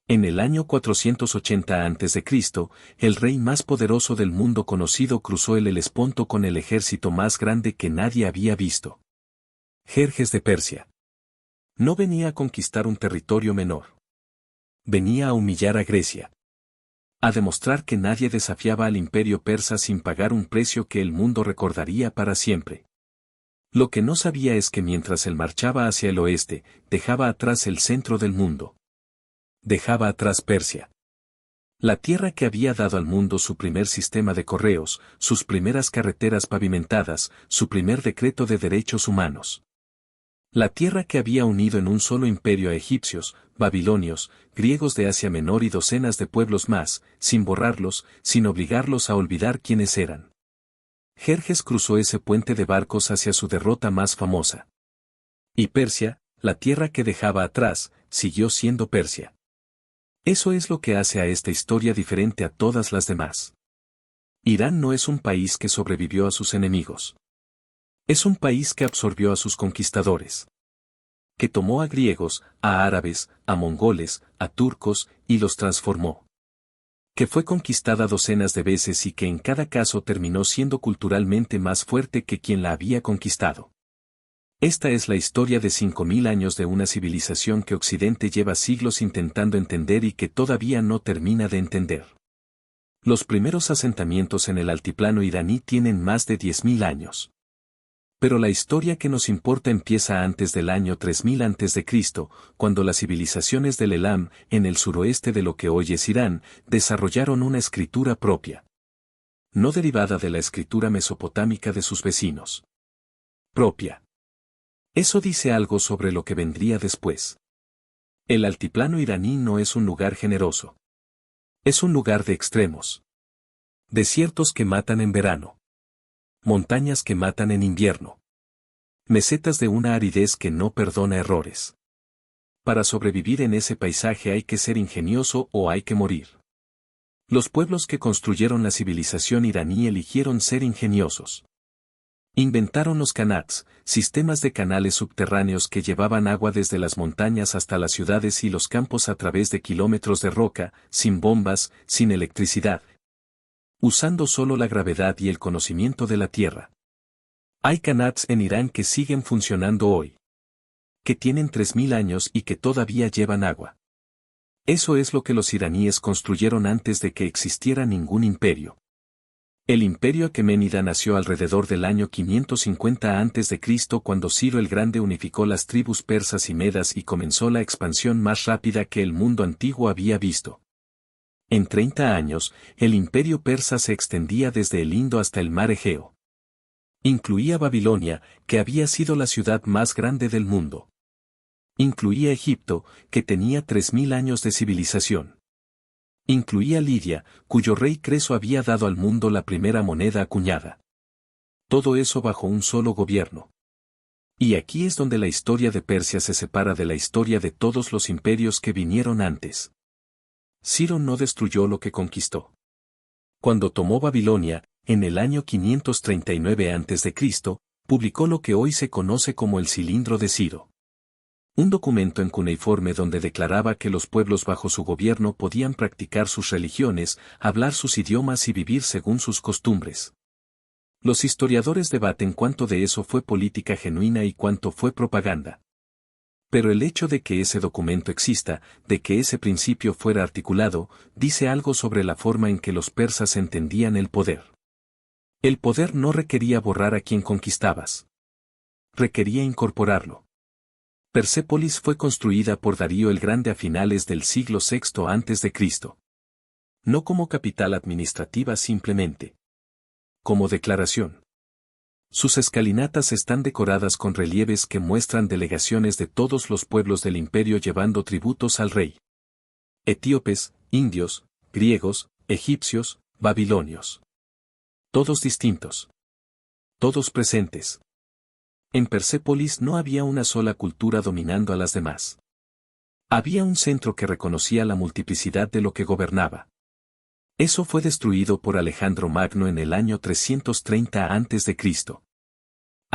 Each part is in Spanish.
En el año 480 a.C., el rey más poderoso del mundo conocido cruzó el Helesponto con el ejército más grande que nadie había visto. Jerjes de Persia. No venía a conquistar un territorio menor. Venía a humillar a Grecia. A demostrar que nadie desafiaba al imperio persa sin pagar un precio que el mundo recordaría para siempre. Lo que no sabía es que mientras él marchaba hacia el oeste, dejaba atrás el centro del mundo. Dejaba atrás Persia. La tierra que había dado al mundo su primer sistema de correos, sus primeras carreteras pavimentadas, su primer decreto de derechos humanos. La tierra que había unido en un solo imperio a egipcios, babilonios, griegos de Asia Menor y docenas de pueblos más, sin borrarlos, sin obligarlos a olvidar quiénes eran. Jerjes cruzó ese puente de barcos hacia su derrota más famosa. Y Persia, la tierra que dejaba atrás, siguió siendo Persia. Eso es lo que hace a esta historia diferente a todas las demás. Irán no es un país que sobrevivió a sus enemigos. Es un país que absorbió a sus conquistadores. Que tomó a griegos, a árabes, a mongoles, a turcos, y los transformó. Que fue conquistada docenas de veces y que en cada caso terminó siendo culturalmente más fuerte que quien la había conquistado. Esta es la historia de 5000 años de una civilización que Occidente lleva siglos intentando entender y que todavía no termina de entender. Los primeros asentamientos en el altiplano iraní tienen más de 10.000 años. Pero la historia que nos importa empieza antes del año 3000 a.C., cuando las civilizaciones del Elam, en el suroeste de lo que hoy es Irán, desarrollaron una escritura propia. No derivada de la escritura mesopotámica de sus vecinos. Propia. Eso dice algo sobre lo que vendría después. El altiplano iraní no es un lugar generoso. Es un lugar de extremos. Desiertos que matan en verano. Montañas que matan en invierno. Mesetas de una aridez que no perdona errores. Para sobrevivir en ese paisaje hay que ser ingenioso o hay que morir. Los pueblos que construyeron la civilización iraní eligieron ser ingeniosos. Inventaron los kanats, sistemas de canales subterráneos que llevaban agua desde las montañas hasta las ciudades y los campos a través de kilómetros de roca, sin bombas, sin electricidad. Usando solo la gravedad y el conocimiento de la tierra. Hay kanats en Irán que siguen funcionando hoy. Que tienen 3000 años y que todavía llevan agua. Eso es lo que los iraníes construyeron antes de que existiera ningún imperio. El imperio aqueménida nació alrededor del año 550 a.C. cuando Ciro el Grande unificó las tribus persas y medas y comenzó la expansión más rápida que el mundo antiguo había visto. En 30 años, el imperio persa se extendía desde el Indo hasta el mar Egeo. Incluía Babilonia, que había sido la ciudad más grande del mundo. Incluía Egipto, que tenía 3000 años de civilización. Incluía Lidia, cuyo rey Creso había dado al mundo la primera moneda acuñada. Todo eso bajo un solo gobierno. Y aquí es donde la historia de Persia se separa de la historia de todos los imperios que vinieron antes. Ciro no destruyó lo que conquistó. Cuando tomó Babilonia, en el año 539 a.C., publicó lo que hoy se conoce como el Cilindro de Ciro. Un documento en cuneiforme donde declaraba que los pueblos bajo su gobierno podían practicar sus religiones, hablar sus idiomas y vivir según sus costumbres. Los historiadores debaten cuánto de eso fue política genuina y cuánto fue propaganda. Pero el hecho de que ese documento exista, de que ese principio fuera articulado, dice algo sobre la forma en que los persas entendían el poder. El poder no requería borrar a quien conquistabas. Requería incorporarlo. Persépolis fue construida por Darío el Grande a finales del siglo VI a.C. No como capital administrativa simplemente. Como declaración. Sus escalinatas están decoradas con relieves que muestran delegaciones de todos los pueblos del imperio llevando tributos al rey. Etíopes, indios, griegos, egipcios, babilonios. Todos distintos. Todos presentes. En Persépolis no había una sola cultura dominando a las demás. Había un centro que reconocía la multiplicidad de lo que gobernaba. Eso fue destruido por Alejandro Magno en el año 330 a.C.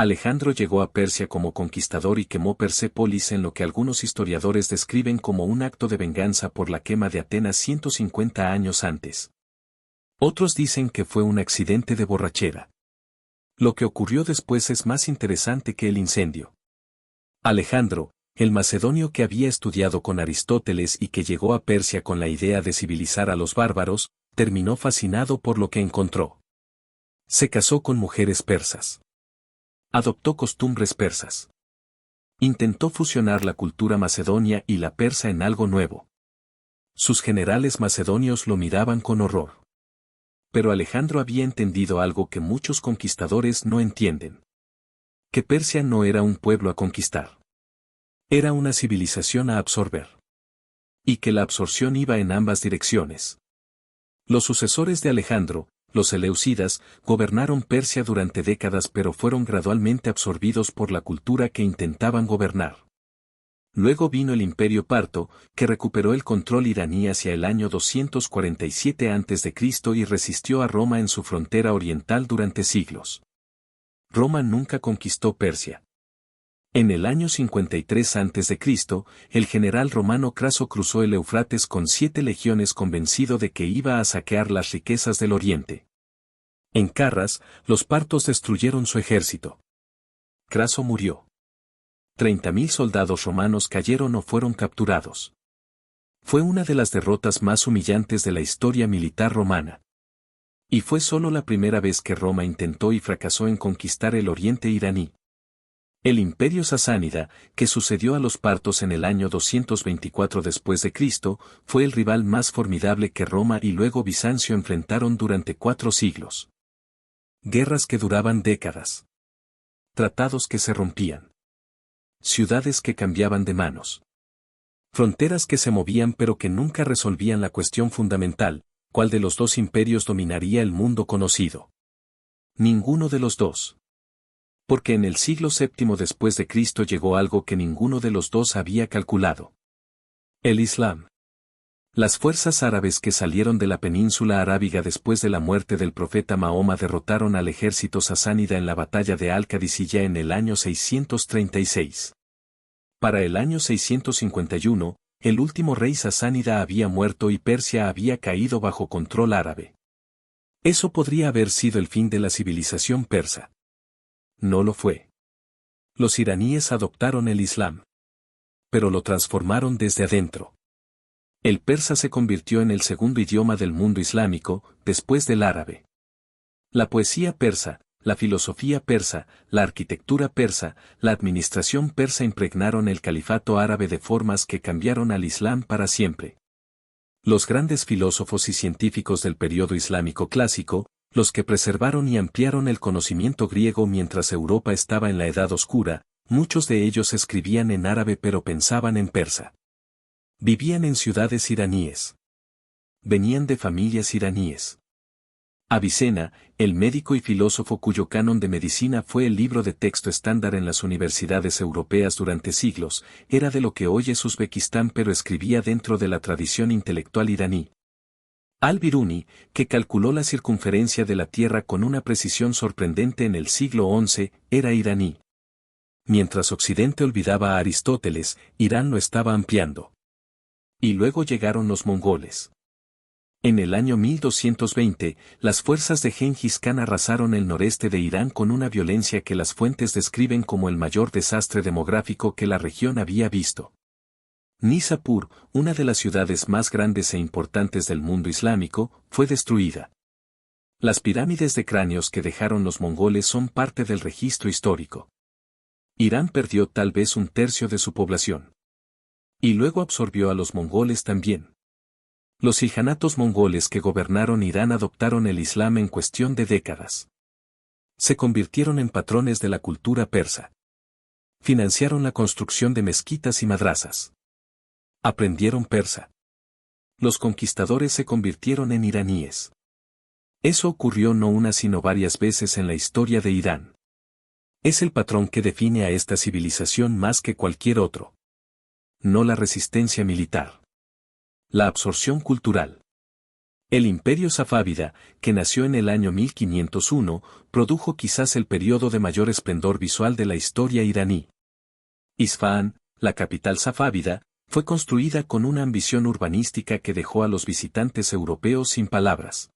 Alejandro llegó a Persia como conquistador y quemó Persépolis en lo que algunos historiadores describen como un acto de venganza por la quema de Atenas 150 años antes. Otros dicen que fue un accidente de borrachera. Lo que ocurrió después es más interesante que el incendio. Alejandro, el macedonio que había estudiado con Aristóteles y que llegó a Persia con la idea de civilizar a los bárbaros, terminó fascinado por lo que encontró. Se casó con mujeres persas. Adoptó costumbres persas. Intentó fusionar la cultura macedonia y la persa en algo nuevo. Sus generales macedonios lo miraban con horror. Pero Alejandro había entendido algo que muchos conquistadores no entienden. Que Persia no era un pueblo a conquistar. Era una civilización a absorber. Y que la absorción iba en ambas direcciones. Los sucesores de Alejandro, los seleucidas, gobernaron Persia durante décadas pero fueron gradualmente absorbidos por la cultura que intentaban gobernar. Luego vino el Imperio Parto, que recuperó el control iraní hacia el año 247 a.C. y resistió a Roma en su frontera oriental durante siglos. Roma nunca conquistó Persia. En el año 53 a.C., el general romano Craso cruzó el Éufrates con 7 legiones convencido de que iba a saquear las riquezas del oriente. En Carras, los partos destruyeron su ejército. Craso murió. 30.000 soldados romanos cayeron o fueron capturados. Fue una de las derrotas más humillantes de la historia militar romana. Y fue solo la primera vez que Roma intentó y fracasó en conquistar el oriente iraní. El imperio sasánida, que sucedió a los partos en el año 224 después de Cristo, fue el rival más formidable que Roma y luego Bizancio enfrentaron durante 4 siglos. Guerras que duraban décadas. Tratados que se rompían. Ciudades que cambiaban de manos. Fronteras que se movían pero que nunca resolvían la cuestión fundamental, ¿cuál de los dos imperios dominaría el mundo conocido? Ninguno de los dos. Porque en el siglo VII después de Cristo llegó algo que ninguno de los dos había calculado. El Islam. Las fuerzas árabes que salieron de la península arábiga después de la muerte del profeta Mahoma derrotaron al ejército sasánida en la batalla de Al-Qadisiyah en el año 636. Para el año 651, el último rey sasánida había muerto y Persia había caído bajo control árabe. Eso podría haber sido el fin de la civilización persa. No lo fue. Los iraníes adoptaron el Islam. Pero lo transformaron desde adentro. El persa se convirtió en el segundo idioma del mundo islámico, después del árabe. La poesía persa, la filosofía persa, la arquitectura persa, la administración persa impregnaron el califato árabe de formas que cambiaron al Islam para siempre. Los grandes filósofos y científicos del periodo islámico clásico, los que preservaron y ampliaron el conocimiento griego mientras Europa estaba en la Edad Oscura, muchos de ellos escribían en árabe pero pensaban en persa. Vivían en ciudades iraníes. Venían de familias iraníes. Avicena, el médico y filósofo cuyo canon de medicina fue el libro de texto estándar en las universidades europeas durante siglos, era de lo que hoy es Uzbekistán pero escribía dentro de la tradición intelectual iraní. Al-Biruni, que calculó la circunferencia de la Tierra con una precisión sorprendente en el siglo XI, era iraní. Mientras Occidente olvidaba a Aristóteles, Irán lo estaba ampliando. Y luego llegaron los mongoles. En el año 1220, las fuerzas de Gengis Khan arrasaron el noreste de Irán con una violencia que las fuentes describen como el mayor desastre demográfico que la región había visto. Nishapur, una de las ciudades más grandes e importantes del mundo islámico, fue destruida. Las pirámides de cráneos que dejaron los mongoles son parte del registro histórico. Irán perdió tal vez 1/3 de su población. Y luego absorbió a los mongoles también. Los ilhanatos mongoles que gobernaron Irán adoptaron el Islam en cuestión de décadas. Se convirtieron en patrones de la cultura persa. Financiaron la construcción de mezquitas y madrasas. Aprendieron persa. Los conquistadores se convirtieron en iraníes. Eso ocurrió no una sino varias veces en la historia de Irán. Es el patrón que define a esta civilización más que cualquier otro. No la resistencia militar. La absorción cultural. El imperio safávida, que nació en el año 1501, produjo quizás el periodo de mayor esplendor visual de la historia iraní. Isfahán, la capital safávida, fue construida con una ambición urbanística que dejó a los visitantes europeos sin palabras.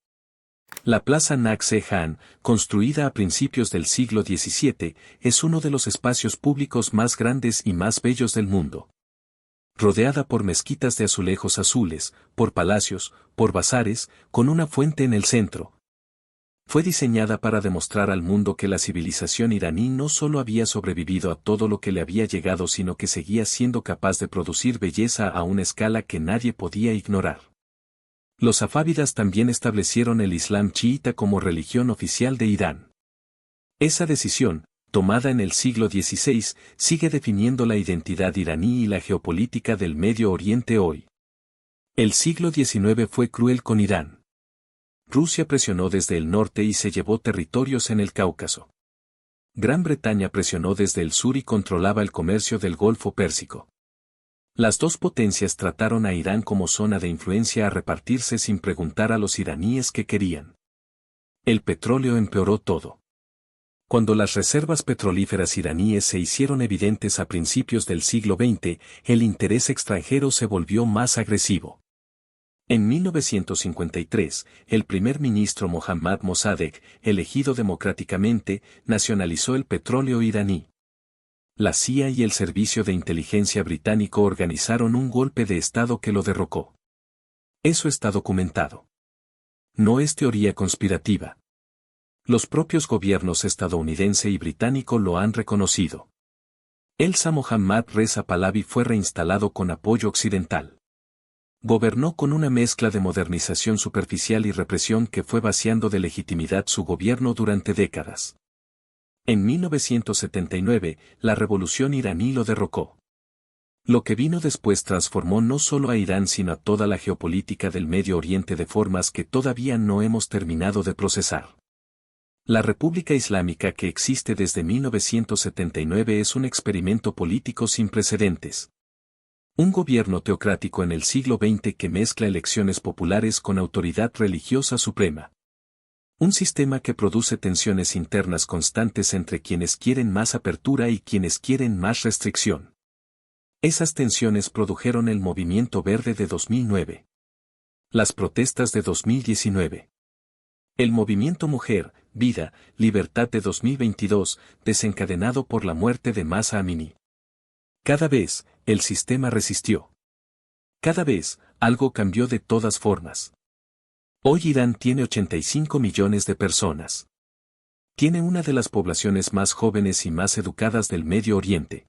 La Plaza Nag-e-Khan, construida a principios del siglo XVII, es uno de los espacios públicos más grandes y más bellos del mundo. Rodeada por mezquitas de azulejos azules, por palacios, por bazares, con una fuente en el centro. Fue diseñada para demostrar al mundo que la civilización iraní no solo había sobrevivido a todo lo que le había llegado, sino que seguía siendo capaz de producir belleza a una escala que nadie podía ignorar. Los safávidas también establecieron el Islam chiita como religión oficial de Irán. Esa decisión, tomada en el siglo XVI, sigue definiendo la identidad iraní y la geopolítica del Medio Oriente hoy. El siglo XIX fue cruel con Irán. Rusia presionó desde el norte y se llevó territorios en el Cáucaso. Gran Bretaña presionó desde el sur y controlaba el comercio del Golfo Pérsico. Las dos potencias trataron a Irán como zona de influencia a repartirse sin preguntar a los iraníes qué querían. El petróleo empeoró todo. Cuando las reservas petrolíferas iraníes se hicieron evidentes a principios del siglo XX, el interés extranjero se volvió más agresivo. En 1953, el primer ministro Mohammad Mossadegh, elegido democráticamente, nacionalizó el petróleo iraní. La CIA y el Servicio de Inteligencia británico organizaron un golpe de Estado que lo derrocó. Eso está documentado. No es teoría conspirativa. Los propios gobiernos estadounidense y británico lo han reconocido. El Shah Mohammad Reza Pahlavi fue reinstalado con apoyo occidental. Gobernó con una mezcla de modernización superficial y represión que fue vaciando de legitimidad su gobierno durante décadas. En 1979, la revolución iraní lo derrocó. Lo que vino después transformó no solo a Irán sino a toda la geopolítica del Medio Oriente de formas que todavía no hemos terminado de procesar. La República Islámica que existe desde 1979 es un experimento político sin precedentes. Un gobierno teocrático en el siglo XX que mezcla elecciones populares con autoridad religiosa suprema. Un sistema que produce tensiones internas constantes entre quienes quieren más apertura y quienes quieren más restricción. Esas tensiones produjeron el movimiento verde de 2009. Las protestas de 2019. El movimiento Mujer, Vida, Libertad de 2022, desencadenado por la muerte de Mahsa Amini. Cada vez, el sistema resistió. Cada vez, algo cambió de todas formas. Hoy Irán tiene 85 millones de personas. Tiene una de las poblaciones más jóvenes y más educadas del Medio Oriente.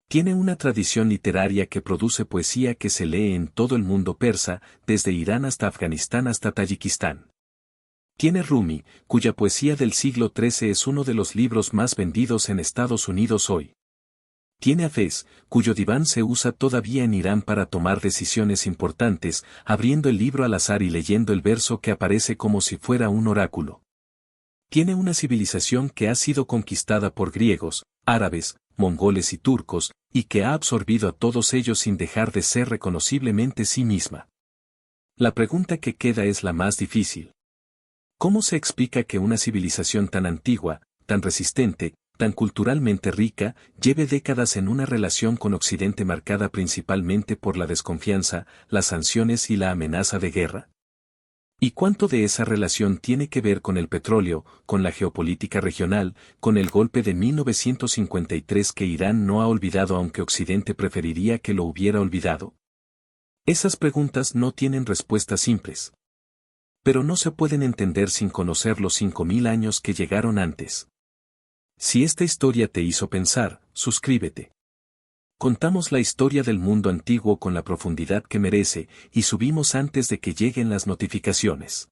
Tiene una tradición literaria que produce poesía que se lee en todo el mundo persa, desde Irán hasta Afganistán hasta Tayikistán. Tiene Rumi, cuya poesía del siglo XIII es uno de los libros más vendidos en Estados Unidos hoy. Tiene Hafez, cuyo diván se usa todavía en Irán para tomar decisiones importantes, abriendo el libro al azar y leyendo el verso que aparece como si fuera un oráculo. Tiene una civilización que ha sido conquistada por griegos, árabes, mongoles y turcos, y que ha absorbido a todos ellos sin dejar de ser reconociblemente sí misma. La pregunta que queda es la más difícil. ¿Cómo se explica que una civilización tan antigua, tan resistente, tan culturalmente rica, lleve décadas en una relación con Occidente marcada principalmente por la desconfianza, las sanciones y la amenaza de guerra? ¿Y cuánto de esa relación tiene que ver con el petróleo, con la geopolítica regional, con el golpe de 1953 que Irán no ha olvidado aunque Occidente preferiría que lo hubiera olvidado? Esas preguntas no tienen respuestas simples. Pero no se pueden entender sin conocer los 5000 años que llegaron antes. Si esta historia te hizo pensar, suscríbete. Contamos la historia del mundo antiguo con la profundidad que merece, y subimos antes de que lleguen las notificaciones.